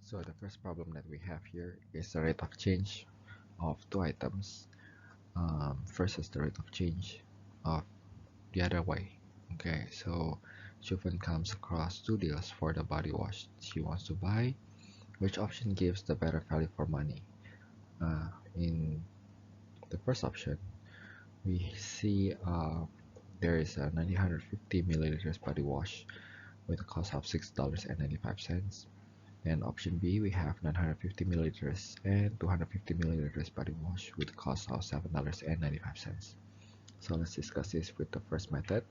So the first problem that we have here is the rate of change of two items versus the rate of change of the other way. Okay, so Chufen comes across two deals for the body wash she wants to buy. Which option gives the better value for money? In the first option, we see there is a 950 milliliters body wash with a cost of $6.95. And option B, we have 950 milliliters and 250 milliliters body wash with a cost of $7.95. So let's discuss this with the first method.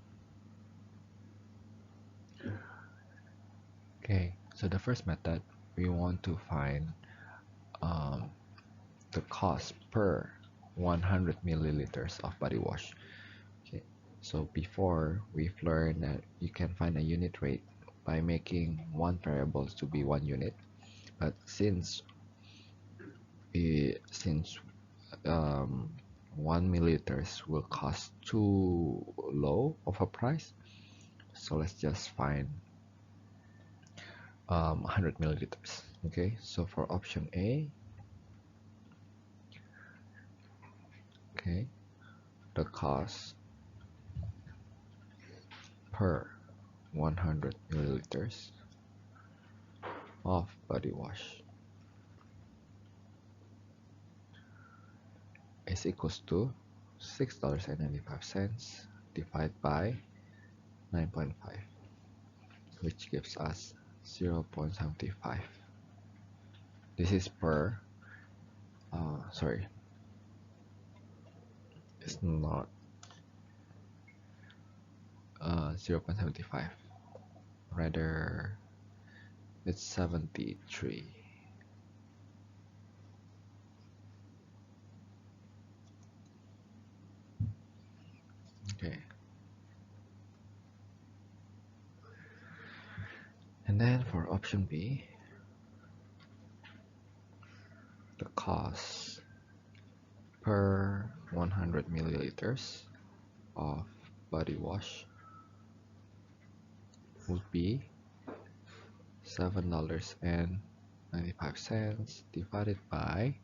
Okay, so the first method, we want to find the cost per 100 milliliters of body wash. Okay, so before we've learned that you can find a unit rate by making one variable to be 1 unit, but since 1 milliliters will cost too low of a price, so let's just find 100 milliliters. Okay, so for option A, okay, the cost per 100 milliliters of body wash is equals to $6.95 divided by 9.5, which gives us 0.75. This is per sorry, it's not 0.75, rather it's 73. Okay, and then for option B, the cost per 100 milliliters of body wash would be $7.95 divided by,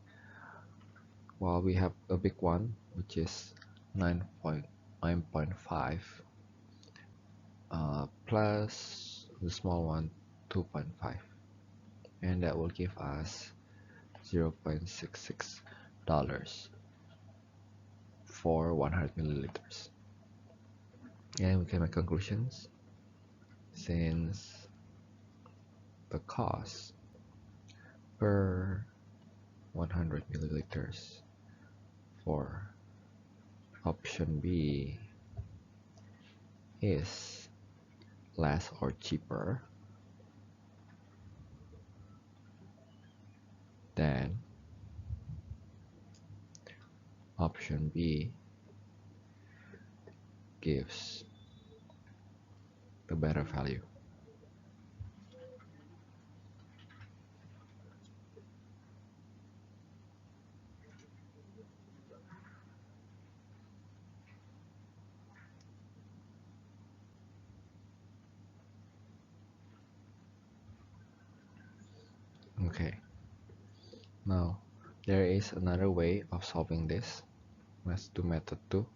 well, we have a big one which is 9.5 plus the small one 2.5, and that will give us $0.66 for 100 milliliters. And we can make conclusions since the cost per 100 milliliters for option B is less or cheaper than option B gives the better value. Okay, now there is another way of solving this. Let's do method 2.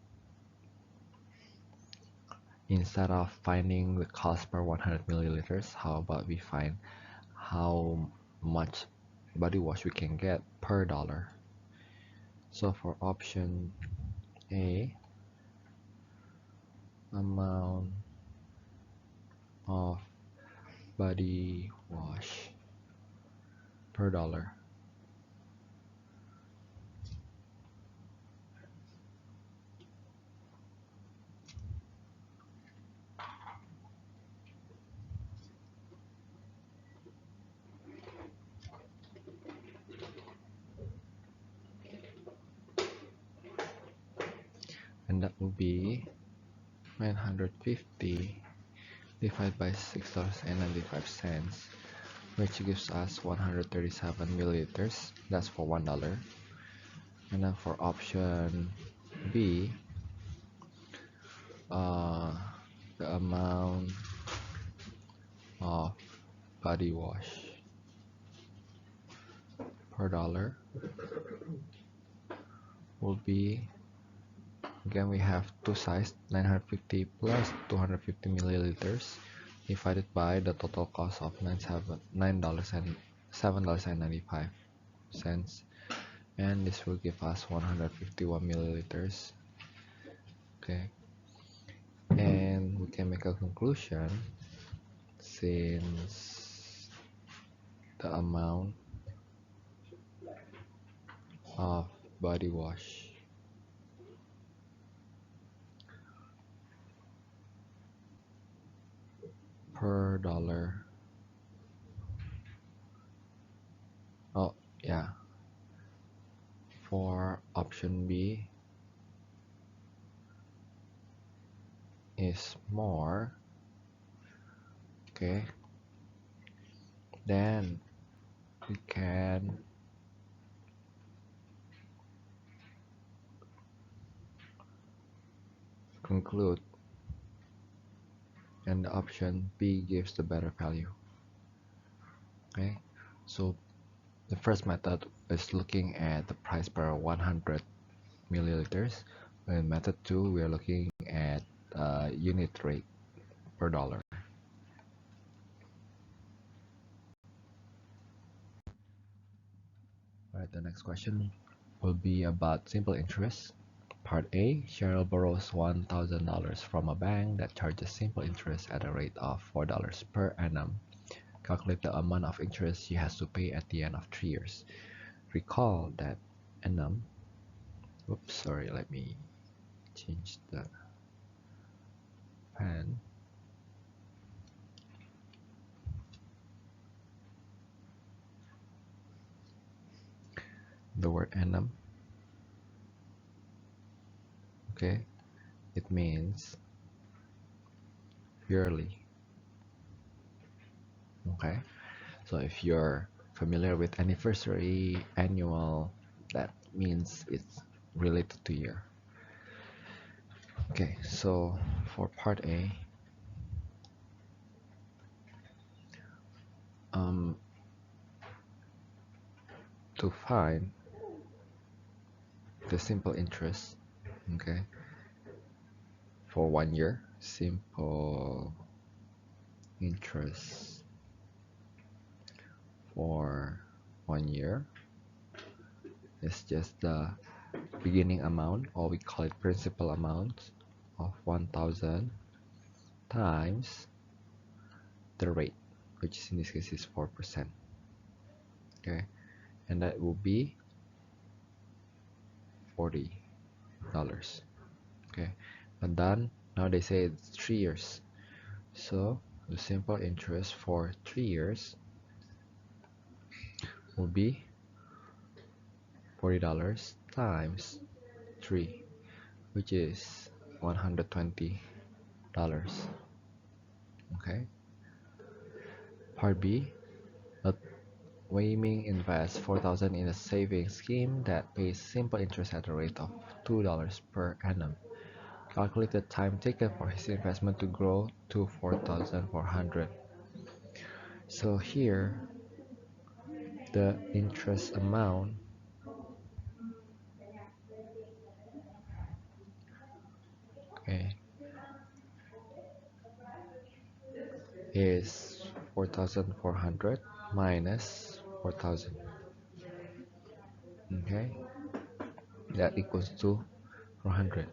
Instead of finding the cost per 100 milliliters, how about we find how much body wash we can get per dollar. So for option A, amount of body wash per dollar. And that will be 950 divided by $6.95, which gives us 137 milliliters. That's for $1. And then for option B, the amount of body wash per dollar will be, again we have two sides, 950 plus 250 milliliters divided by the total cost of $7.95, and this will give us 151 milliliters. Okay, and we can make a conclusion since the amount of body wash per dollar, oh yeah, for option B is more, okay, then we can conclude and the option B gives the better value. Okay, so the first method is looking at the price per 100 milliliters. In method 2 we are looking at unit rate per dollar. Alright, the next question will be about simple interest. Part A, Cheryl borrows $1,000 from a bank that charges simple interest at a rate of $4 per annum. Calculate the amount of interest she has to pay at the end of 3 years. Recall that annum, oops, sorry, let me change the pen. The word annum, okay, it means yearly. Okay, so if you're familiar with anniversary, annual, that means it's related to year. Okay, so for part A, to find the simple interest, okay, for 1 year, simple interest for 1 year is just the beginning amount, or we call it principal amount, of 1,000 times the rate, which in this case is 4%. Okay, and that will be $40. Okay, and then now they say it's 3 years, so the simple interest for 3 years will be $40 times 3, which is $120. Okay, part B, Wei Ming invests $4,000 in a savings scheme that pays simple interest at a rate of $2 per annum. Calculate the time taken for his investment to grow to 4,400. So here, the interest amount okay, is 4,400 minus 4,000. Okay, that equals to 400.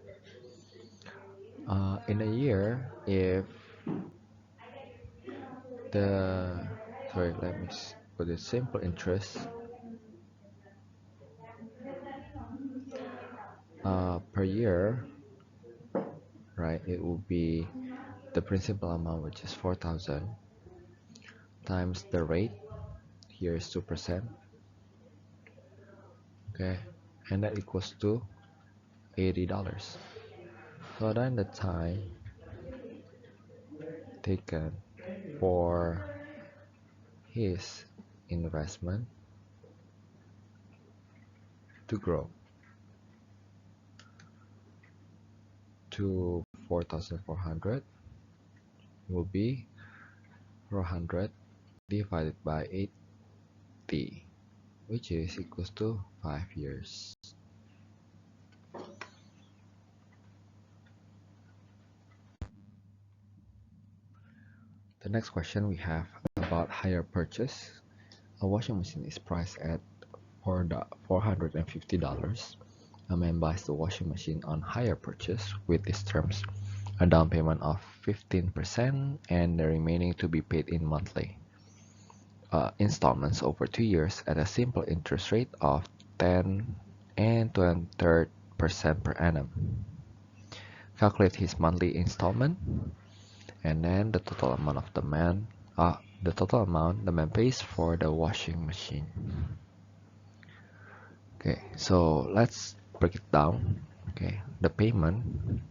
In a year, if the sorry, let me put it simple interest per year, right? It will be the principal amount, which is 4,000, times the rate. Here is 2%. Okay, and that equals to $80. So then the time taken for his investment to grow to 4,400 will be 400 divided by 80. which is equals to 5 years. The next question we have about hire purchase. A washing machine is priced at $450. A man buys the washing machine on hire purchase with these terms: a down payment of 15% and the remaining to be paid in monthly installments over 2 years at a simple interest rate of 10 and 1/3% per annum. Calculate his monthly installment and then the total amount the man pays for the washing machine. Okay, so let's break it down. Okay, the payment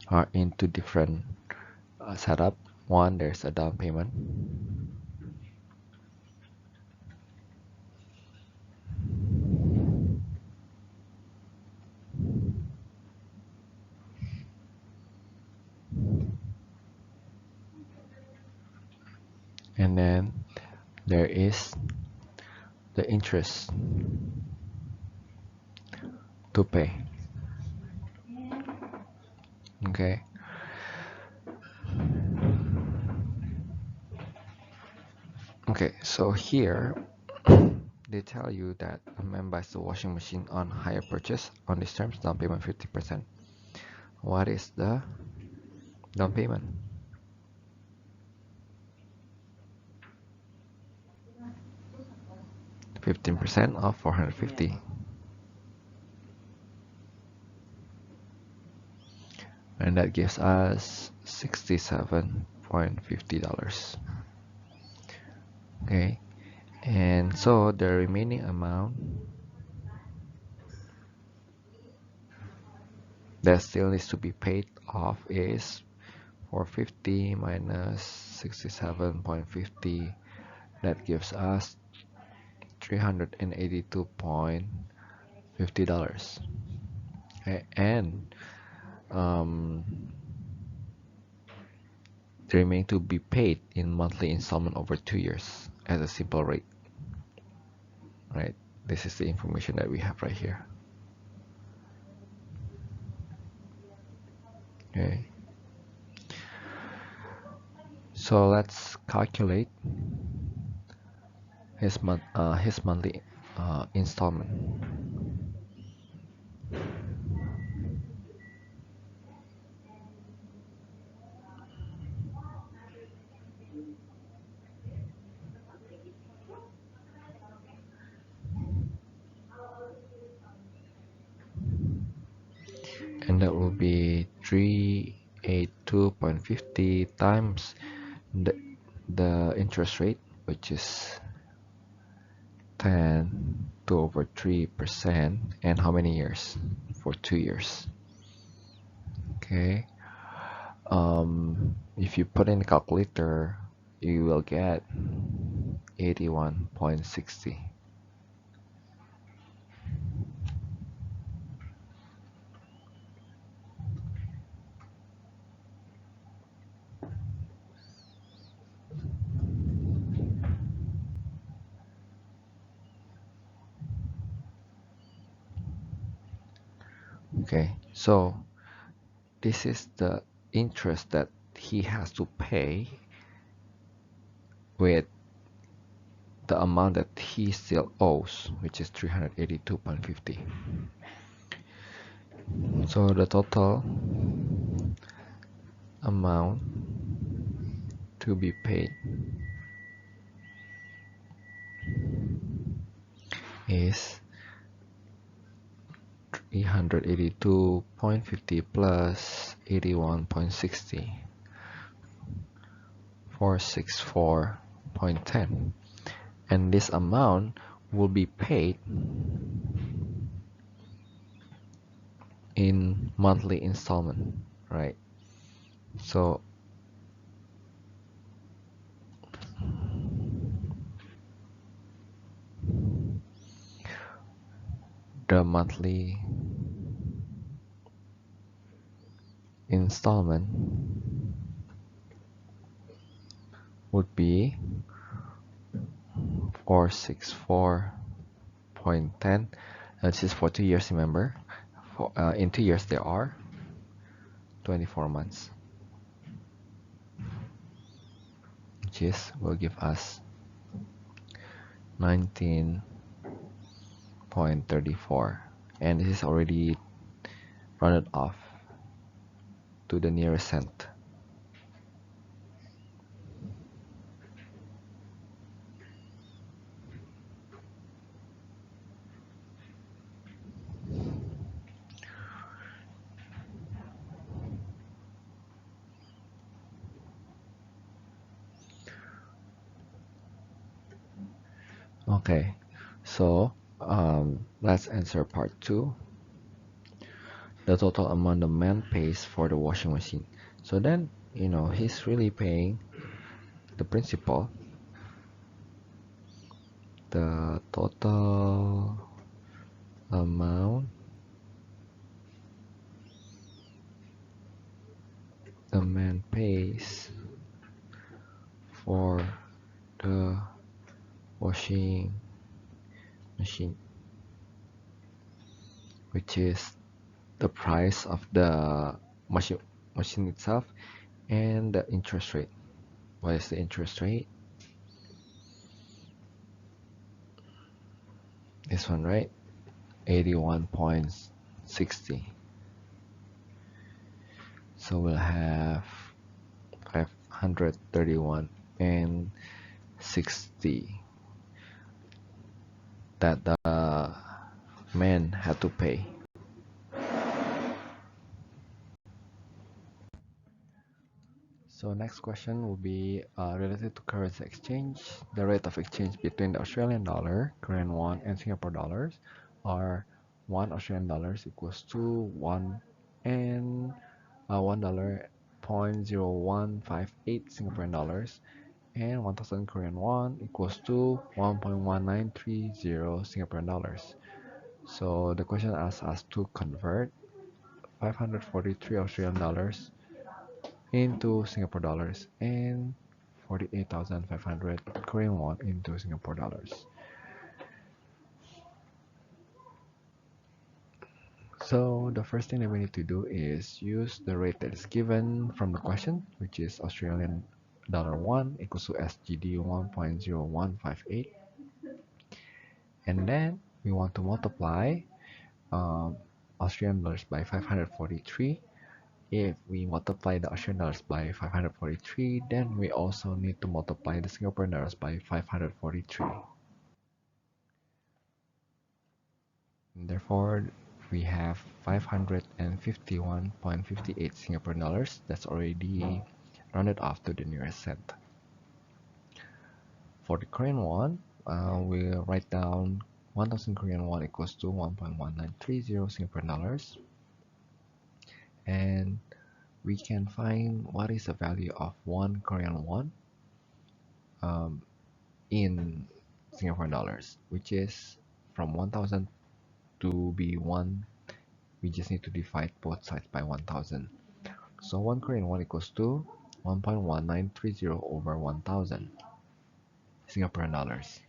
are in two different setup. One, there's a down payment, and then there is the interest to pay. Okay, okay, so here they tell you that a man buys the washing machine on hire purchase on these terms, down payment 50%. What is the down payment? 15% of 450, and that gives us $67.50. Okay, and so the remaining amount that still needs to be paid off is 450 minus 67.50. That gives us $382.50. Okay, and the remaining to be paid in monthly installment over 2 years at a simple rate. Right, this is the information that we have right here. Okay, so let's calculate his monthly installment. And that will be 382.50 times the interest rate, which is 10 to over 3%, and how many years? For 2 years. Okay, if you put in the calculator, you will get 81.60. Okay, so this is the interest that he has to pay with the amount that he still owes, which is 382.50. So the total amount to be paid is 382.50 plus 81.60, 464.10, and this amount will be paid in monthly installment, right? So the monthly installment would be 464.10. This is for 2 years, remember. In 2 years, there are 24 months, which is will give us 19.34. And this is already rounded off to the nearest cent. Okay, so let's answer part 2. The total amount the man pays for the washing machine. So then, he's really paying the principal, the total amount the man pays for the washing machine, which is the price of the machine itself and the interest rate. What is the interest rate? This one, right? 81.60. So we'll have 531 and 60 that the man had to pay. So next question will be related to currency exchange. The rate of exchange between the Australian dollar, Korean won, and Singapore dollars are 1 Australian dollars equals to 1.0158 Singaporean dollars, and 1,000 Korean won equals to 1.1930 Singaporean dollars. So the question asks us to convert 543 Australian dollars into Singapore dollars and 48,500 Korean won into Singapore dollars. So the first thing that we need to do is use the rate that is given from the question, which is Australian dollar 1 equals to SGD 1.0158, and then we want to multiply Australian dollars by 543. If we multiply the Australian dollars by 543, then we also need to multiply the Singapore dollars by 543. Therefore, we have 551.58 Singapore dollars. That's already rounded off to the nearest cent. For the Korean won, we'll write down 1,000 Korean won equals to 1.1930 Singapore dollars. And we can find what is the value of 1 Korean won in Singapore dollars, which is from 1,000 to be 1, we just need to divide both sides by 1,000. So 1 Korean won equals to 1.1930 over 1,000 Singaporean dollars.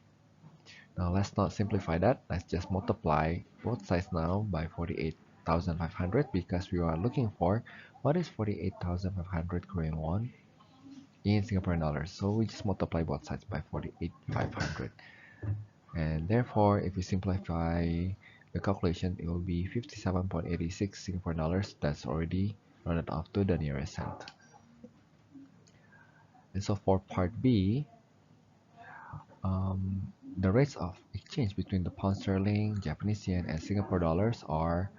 Now let's not simplify that. Let's just multiply both sides now by 48,500 because we are looking for what is 48,500 Korean won in Singaporean dollars. So we just multiply both sides by 48,500. And therefore, if we simplify the calculation, it will be 57.86 Singapore dollars. That's already rounded off to the nearest cent. And so for part B, the rates of exchange between the pound sterling, Japanese yen, and Singapore dollars are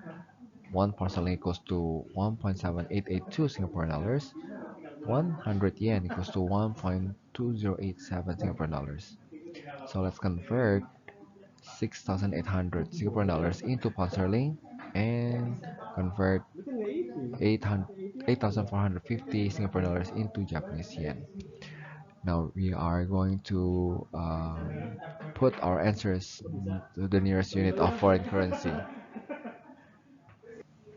1 pound sterling equals to 1.7882 Singapore dollars, 100 yen equals to 1.2087 Singapore dollars. So let's convert 6,800 Singapore dollars into pound sterling and convert 8,450 Singapore dollars into Japanese yen. Now we are going to put our answers to the nearest unit of foreign currency.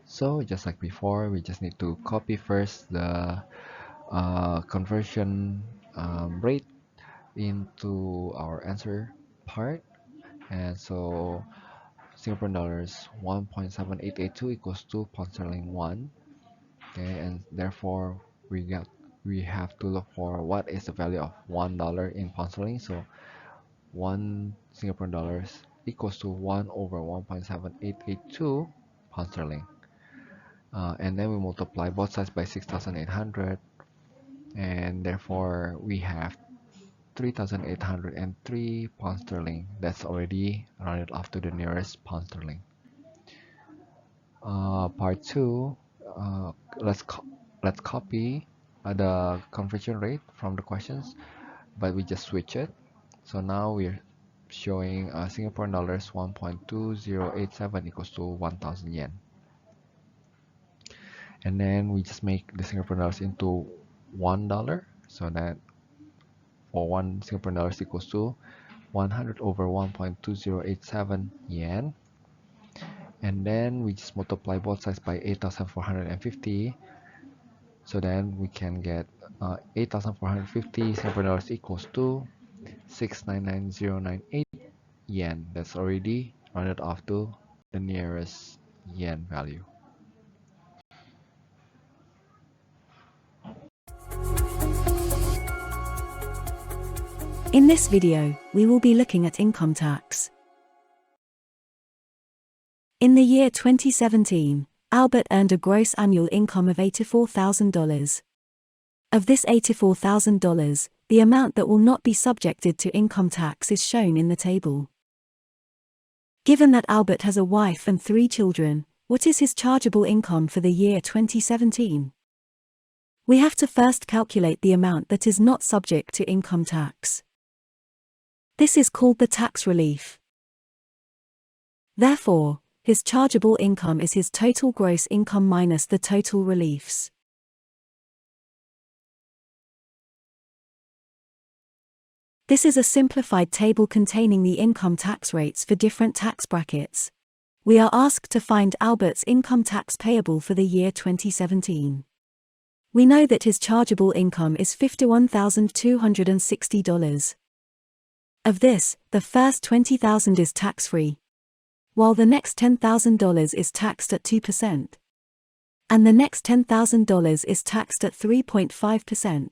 So just like before, we just need to copy first the conversion rate into our answer part. And so Singapore dollars 1.7882 equals to pound sterling 1. Okay, and therefore we have to look for what is the value of $1 in pound sterling. So 1 Singapore dollars equals to 1 over 1.7882 pound sterling. And then we multiply both sides by 6,800, and therefore we have 3,803 pound sterling. That's already rounded off to the nearest pound sterling. Part 2, uh, let's let's copy the conversion rate from the questions, but we just switch it. So now we're showing Singapore dollars 1.2087 equals to 1,000 yen. And then we just make the Singapore dollars into $1, so that for 1 Singapore dollars equals to 100 over 1.2087 yen. And then we just multiply both sides by 8,450. So then we can get 8,450 Singapore dollars equals to 699,098 yen. That's already rounded off to the nearest yen value. In this video, we will be looking at income tax. In the year 2017, Albert earned a gross annual income of $84,000. Of this $84,000, the amount that will not be subjected to income tax is shown in the table. Given that Albert has a wife and 3 children, what is his chargeable income for the year 2017? We have to first calculate the amount that is not subject to income tax. This is called the tax relief. Therefore, his chargeable income is his total gross income minus the total reliefs. This is a simplified table containing the income tax rates for different tax brackets. We are asked to find Albert's income tax payable for the year 2017. We know that his chargeable income is $51,260. Of this, the first $20,000 is tax-free, while the next $10,000 is taxed at 2%. And the next $10,000 is taxed at 3.5%.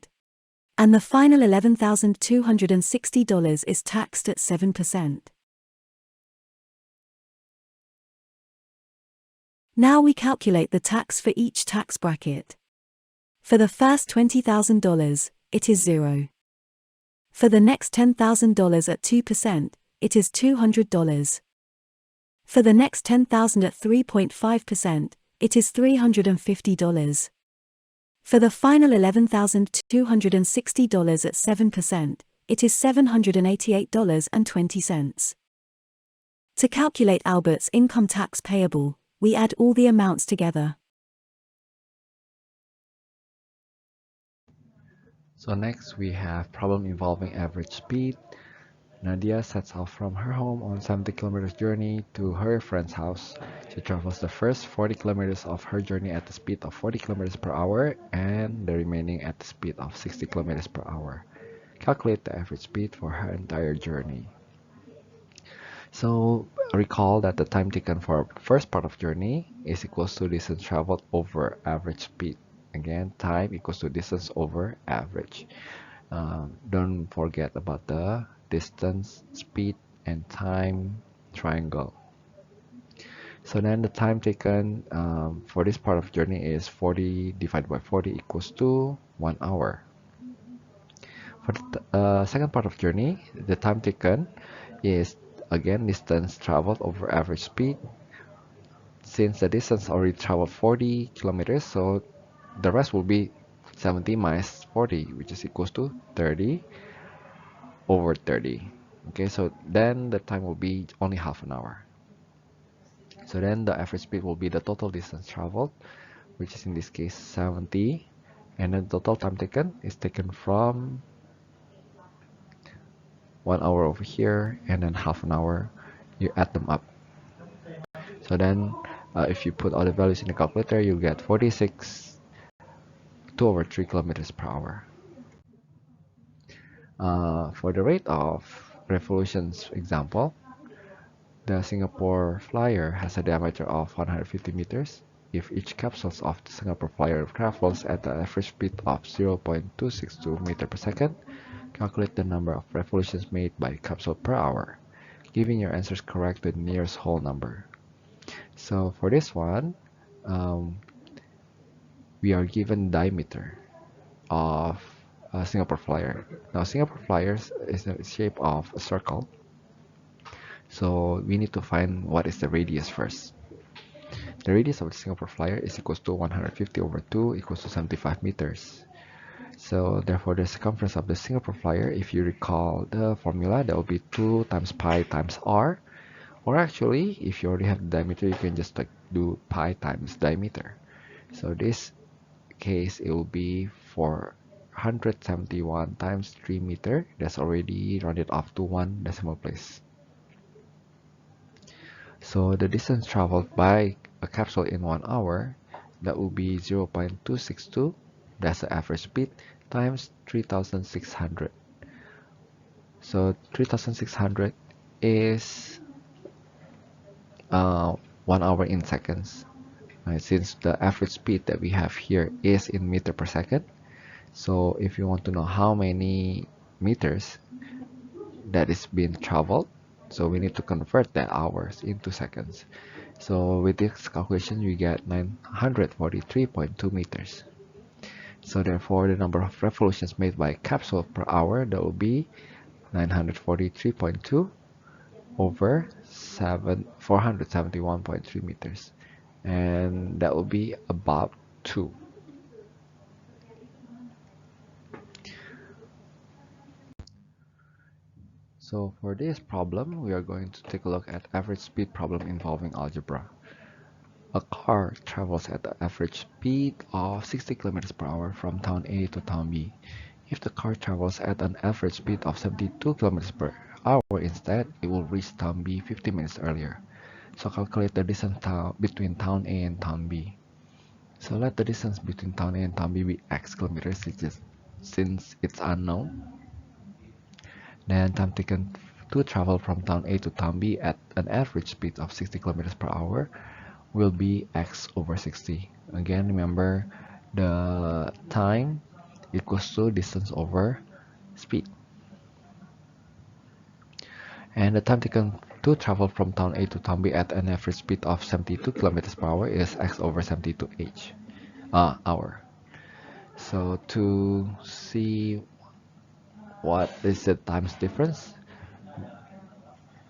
And the final $11,260 is taxed at 7%. Now we calculate the tax for each tax bracket. For the first $20,000, it is 0. For the next $10,000 at 2%, it is $200. For the next $10,000 at 3.5%, it is $350. For the final $11,260 at 7%, it is $788.20. To calculate Albert's income tax payable, we add all the amounts together. So next we have problem involving average speed. Nadia sets off from her home on 70 kilometers journey to her friend's house. She travels the first 40 kilometers of her journey at the speed of 40 kilometers per hour and the remaining at the speed of 60 kilometers per hour. Calculate the average speed for her entire journey. So recall that the time taken for the first part of journey is equals to distance traveled over average speed. Again, time equals to distance over average. Don't forget about the distance, speed, and time triangle. So then the time taken for this part of journey is 40 divided by 40 equals to 1 hour. For the second part of journey, the time taken is again distance traveled over average speed. Since the distance already traveled 40 kilometers, so the rest will be 70 minus 40, which is equals to 30 over 30. Okay, so then the time will be only half an hour. So then the average speed will be the total distance traveled, which is in this case 70, and then the total time taken is taken from 1 hour over here and then half an hour. You add them up. So then if you put all the values in the calculator, you'll get 46 2 over 3 kilometers per hour. For the rate of revolutions example, the Singapore Flyer has a diameter of 150 meters. If each capsule of the Singapore Flyer travels at the average speed of 0.262 meter per second, calculate the number of revolutions made by capsule per hour, giving your answers correct to the nearest whole number. So for this one, um, we are given diameter of a Singapore Flyer. Now Singapore Flyers is the shape of a circle, so we need to find what is the radius first. The radius of the Singapore Flyer is equals to 150 over 2 equals to 75 meters. So therefore the circumference of the Singapore Flyer, if you recall the formula, that will be 2 times pi times r. Or actually, if you already have the diameter, you can just like do pi times diameter. So this case, it will be 471 times 3 meter. That's already rounded off to one decimal place. So the distance traveled by a capsule in 1 hour, that will be 0.262. That's the average speed times 3600. So 3600 is 1 hour in seconds. Right, since the average speed that we have here is in meter per second. So if you want to know how many meters that is being traveled, so we need to convert that hours into seconds. So with this calculation, we get 943.2 meters. So therefore, the number of revolutions made by capsule per hour, that will be 943.2 over 471.3 meters. And that will be about 2. So for this problem, we are going to take a look at average speed problem involving algebra. A car travels at the average speed of 60 kilometers per hour from town A to town B. If the car travels at an average speed of 72 kilometers per hour instead, it will reach town B 50 minutes earlier. So calculate the distance between town A and town B. So let the distance between town A and town B be x kilometers since it's unknown. Then time taken to travel from town A to town B at an average speed of 60 kilometers per hour will be x over 60. Again, remember the time equals to distance over speed. And the time taken to travel from town A to town B at an average speed of 72 kilometers per hour is x over 72 hour. So to see what is the times difference,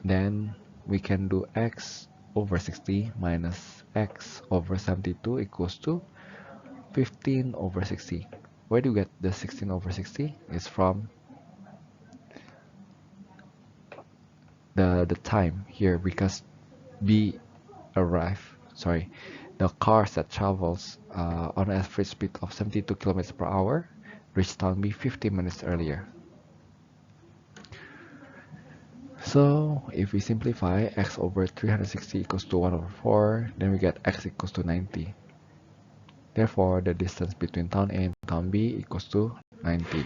then we can do x over 60 minus x over 72 equals to 15 over 60. Where do you get the 16 over 60? It's from the time here, because B the cars that travels on an average speed of 72 kilometers per hour reach town B 50 minutes earlier. So if we simplify, x over 360 equals to 1 over 4, then we get x equals to 90. Therefore, the distance between town A and town B equals to 90.